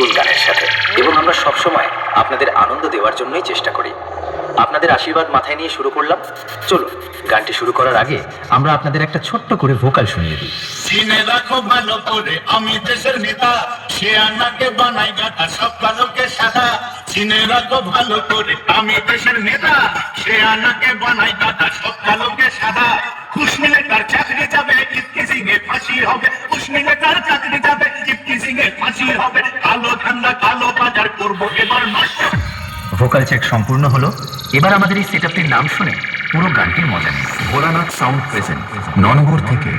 নতুন গানের সাথে, এবং আমরা সবসময় আপনাদের আনন্দ দেওয়ার জন্যই চেষ্টা করি। আপনাদের আশীর্বাদ মাথায় নিয়ে শুরু করলাম। চলুন, গানটি শুরু করার আগে আমরা আপনাদের একটা ছোট্ট করে ভোকাল শুনিয়ে দিই। চিনে রাখো ভালো করে আমি দেশের নেতা, সে আনাকে বানাই গাটা সব কালোকে সাদা। চিনে রাখো ভালো করে আমি দেশের নেতা, সে আনাকে বানাই গাটা সব কালোকে সাদা। কুশমিনে তার চাকরি যাবে, ইফতি সিং এ ফাঁসি হবে। কুশমিনে তার চাকরি যাবে, ইফতি সিং এ ফাঁসি হবে। কালো ধান্দা কালো বাজার করবো এবার নষ্ট। ভোকাল চেক সম্পূর্ণ হলো। এবার আমাদের এই সেটআপটির নাম শুনে পুরো গানটির মজা নিন। ভোলানাথ সাউন্ড প্রেজেন্ট ননগর থেকে।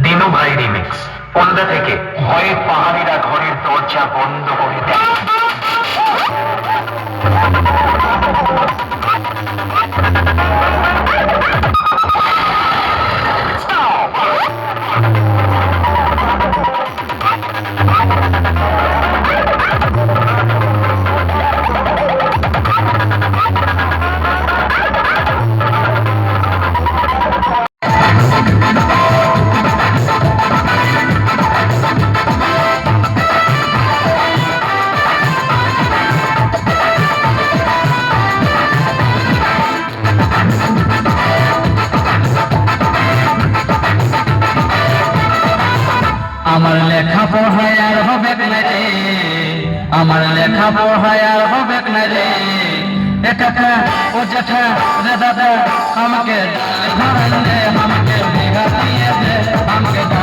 দিনু ভাই রিমিক্স পন্দা থেকে। ভয়ে পাহাড়িরা ঘরের দরজা বন্ধ করে দেয়। খাবো হায়ার হবে না রে এ কাকা ও জ্যাঠা রে দাদা আমাকে ধরেন রে আমাকে বিঘা দিয়ে দে আমাকে